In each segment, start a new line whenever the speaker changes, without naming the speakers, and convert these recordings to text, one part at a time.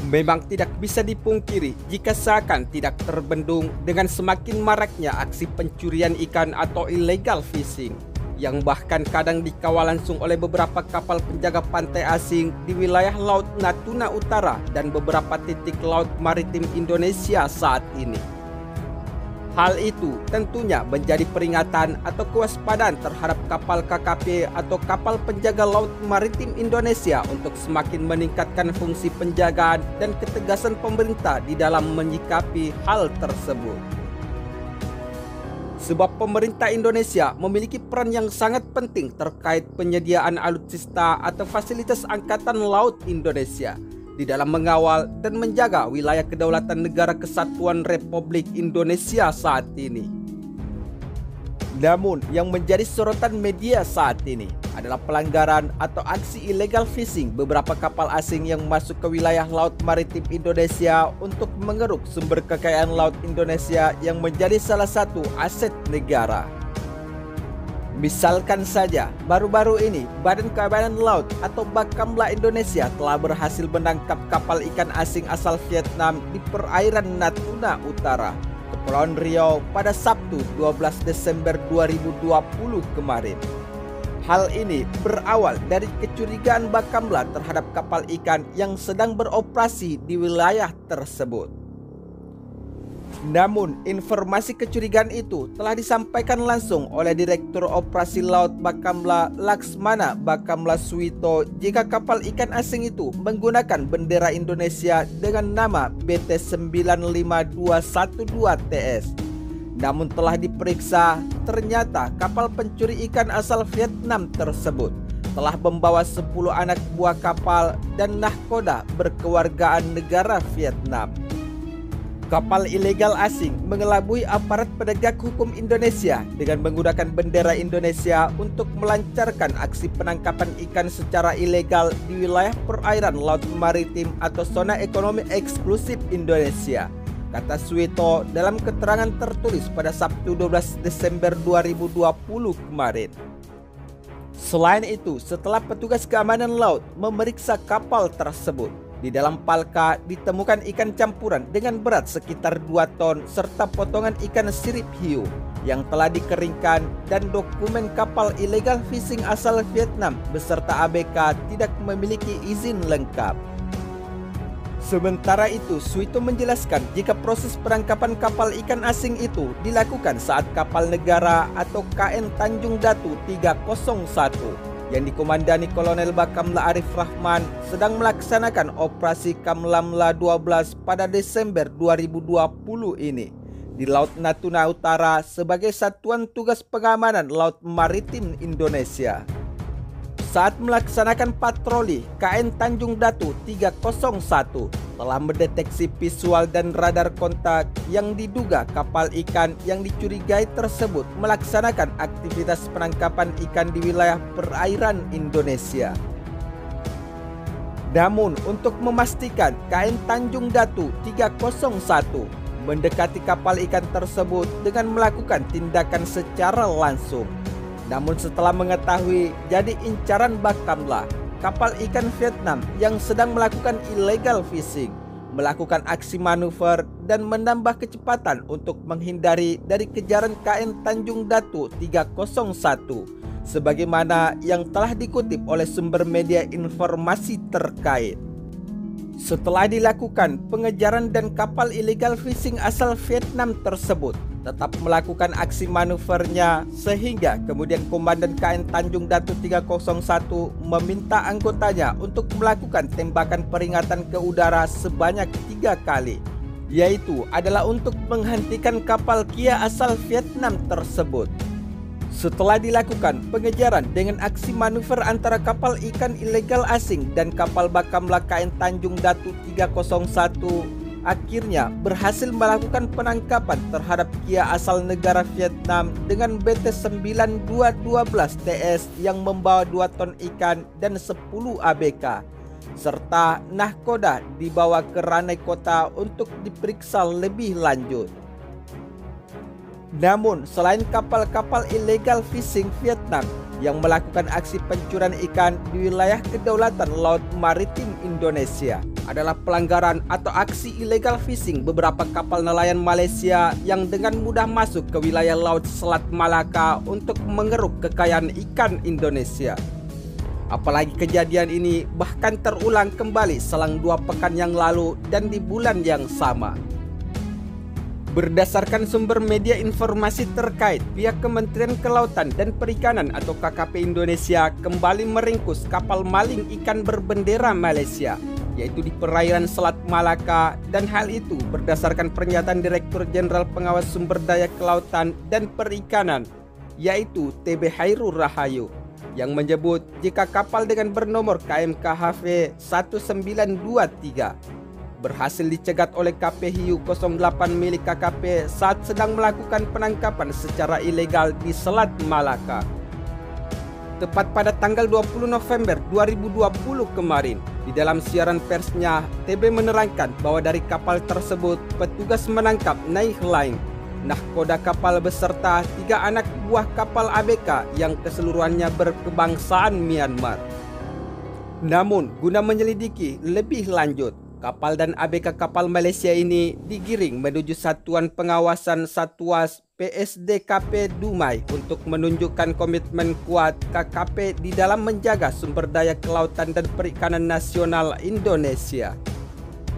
Memang tidak bisa dipungkiri jika seakan tidak terbendung dengan semakin maraknya aksi pencurian ikan atau illegal fishing yang bahkan kadang dikawal langsung oleh beberapa kapal penjaga pantai asing di wilayah Laut Natuna Utara dan beberapa titik laut maritim Indonesia saat ini. Hal itu tentunya menjadi peringatan atau kewaspadaan terhadap kapal KKP atau kapal penjaga laut maritim Indonesia untuk semakin meningkatkan fungsi penjagaan dan ketegasan pemerintah di dalam menyikapi hal tersebut. Sebab pemerintah Indonesia memiliki peran yang sangat penting terkait penyediaan alutsista atau fasilitas Angkatan Laut Indonesia di dalam mengawal dan menjaga wilayah kedaulatan Negara Kesatuan Republik Indonesia saat ini. Namun, yang menjadi sorotan media saat ini adalah pelanggaran atau aksi illegal fishing beberapa kapal asing yang masuk ke wilayah laut maritim Indonesia untuk mengeruk sumber kekayaan laut Indonesia yang menjadi salah satu aset negara. Misalkan saja, baru-baru ini Badan Keamanan Laut atau Bakamla Indonesia telah berhasil menangkap kapal ikan asing asal Vietnam di perairan Natuna Utara, Kepulauan Riau pada Sabtu 12 Desember 2020 kemarin. Hal ini berawal dari kecurigaan Bakamla terhadap kapal ikan yang sedang beroperasi di wilayah tersebut. Namun, informasi kecurigaan itu telah disampaikan langsung oleh Direktur Operasi Laut Bakamla Laksmana Bakamla Suwito jika kapal ikan asing itu menggunakan bendera Indonesia dengan nama BT95212TS. Namun telah diperiksa, ternyata kapal pencuri ikan asal Vietnam tersebut telah membawa 10 anak buah kapal dan nahkoda berkewargaan negara Vietnam. Kapal ilegal asing mengelabui aparat penegak hukum Indonesia dengan menggunakan bendera Indonesia untuk melancarkan aksi penangkapan ikan secara ilegal di wilayah perairan laut maritim atau zona ekonomi eksklusif Indonesia, kata Suwito dalam keterangan tertulis pada Sabtu 12 Desember 2020 kemarin. Selain itu, setelah petugas keamanan laut memeriksa kapal tersebut, di dalam palka ditemukan ikan campuran dengan berat sekitar 2 ton serta potongan ikan sirip hiu yang telah dikeringkan dan dokumen kapal illegal fishing asal Vietnam beserta ABK tidak memiliki izin lengkap. Sementara itu, Suwito menjelaskan jika proses penangkapan kapal ikan asing itu dilakukan saat kapal negara atau KN Tanjung Datu 301 yang dikomandani Kolonel Bakamla Arif Rahman sedang melaksanakan operasi Kamlamla 12 pada Desember 2020 ini di Laut Natuna Utara sebagai Satuan Tugas Pengamanan Laut Maritim Indonesia. Saat melaksanakan patroli, KN Tanjung Datu 301 telah mendeteksi visual dan radar kontak yang diduga kapal ikan yang dicurigai tersebut melaksanakan aktivitas penangkapan ikan di wilayah perairan Indonesia. Namun, untuk memastikan KN Tanjung Datu 301 mendekati kapal ikan tersebut dengan melakukan tindakan secara langsung. Namun setelah mengetahui jadi incaran Bakamla, kapal ikan Vietnam yang sedang melakukan illegal fishing melakukan aksi manuver dan menambah kecepatan untuk menghindari dari kejaran KN Tanjung Datu 301 sebagaimana yang telah dikutip oleh sumber media informasi terkait. Setelah dilakukan pengejaran dan kapal illegal fishing asal Vietnam tersebut tetap melakukan aksi manuvernya sehingga kemudian Komandan KN Tanjung Datu 301 meminta anggotanya untuk melakukan tembakan peringatan ke udara sebanyak 3 kali, yaitu adalah untuk menghentikan kapal Kia asal Vietnam tersebut. Setelah dilakukan pengejaran dengan aksi manuver antara kapal ikan ilegal asing dan kapal Bakamla KN Tanjung Datu 301 akhirnya berhasil melakukan penangkapan terhadap Kia asal negara Vietnam dengan BT92212TS yang membawa 2 ton ikan dan 10 ABK serta nahkoda dibawa ke Ranai Kota untuk diperiksa lebih lanjut. Namun, selain kapal-kapal ilegal fishing Vietnam yang melakukan aksi pencurian ikan di wilayah kedaulatan laut maritim Indonesia, adalah pelanggaran atau aksi illegal fishing beberapa kapal nelayan Malaysia yang dengan mudah masuk ke wilayah Laut Selat Malaka untuk mengeruk kekayaan ikan Indonesia. Apalagi kejadian ini bahkan terulang kembali selang 2 pekan yang lalu dan di bulan yang sama. Berdasarkan sumber media informasi terkait, pihak Kementerian Kelautan dan Perikanan atau KKP Indonesia kembali meringkus kapal maling ikan berbendera Malaysia, yaitu di perairan Selat Malaka, dan hal itu berdasarkan pernyataan Direktur Jenderal Pengawas Sumber Daya Kelautan dan Perikanan, yaitu TB Hairul Rahayu, yang menyebut jika kapal dengan bernomor KMKHV 1923 berhasil dicegat oleh KP Hiu 08 milik KKP saat sedang melakukan penangkapan secara ilegal di Selat Malaka. Tepat pada tanggal 20 November 2020 kemarin, di dalam siaran persnya, TB menerangkan bahwa dari kapal tersebut petugas menangkap Naih Line, nahkoda kapal beserta 3 anak buah kapal ABK yang keseluruhannya berkebangsaan Myanmar. Namun, guna menyelidiki lebih lanjut, kapal dan ABK kapal Malaysia ini digiring menuju Satuan Pengawasan Satwas PSDKP Dumai untuk menunjukkan komitmen kuat KKP di dalam menjaga sumber daya kelautan dan perikanan nasional Indonesia.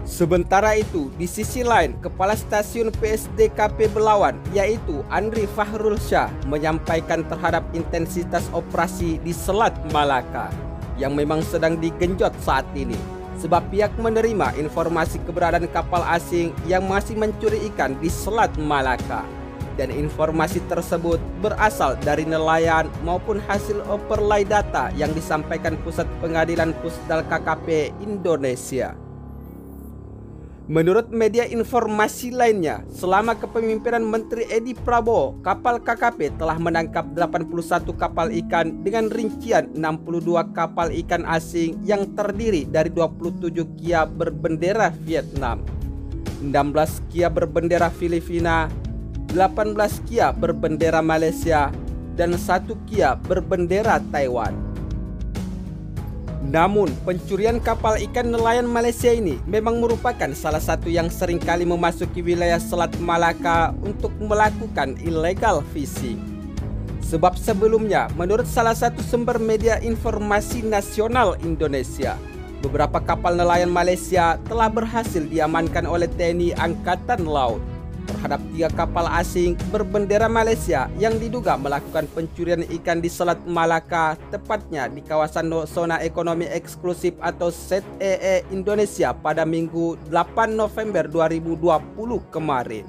Sementara itu, di sisi lain, Kepala Stasiun PSDKP Belawan, yaitu Andri Fahrul Shah, menyampaikan terhadap intensitas operasi di Selat Malaka yang memang sedang digenjot saat ini, sebab pihak menerima informasi keberadaan kapal asing yang masih mencuri ikan di Selat Malaka, dan informasi tersebut berasal dari nelayan maupun hasil overlay data yang disampaikan Pusat Pengadilan Pusdal KKP Indonesia. Menurut media informasi lainnya, selama kepemimpinan Menteri Edi Prabowo, kapal KKP telah menangkap 81 kapal ikan dengan rincian 62 kapal ikan asing yang terdiri dari 27 kia berbendera Vietnam, 16 kia berbendera Filipina, 18 kia berbendera Malaysia, dan 1 kia berbendera Taiwan. Namun, pencurian kapal ikan nelayan Malaysia ini memang merupakan salah satu yang seringkali memasuki wilayah Selat Malaka untuk melakukan illegal fishing. Sebab sebelumnya, menurut salah satu sumber media informasi nasional Indonesia, beberapa kapal nelayan Malaysia telah berhasil diamankan oleh TNI Angkatan Laut terhadap 3 kapal asing berbendera Malaysia yang diduga melakukan pencurian ikan di Selat Malaka, tepatnya di kawasan zona ekonomi eksklusif atau ZEE Indonesia pada Minggu 8 November 2020 kemarin.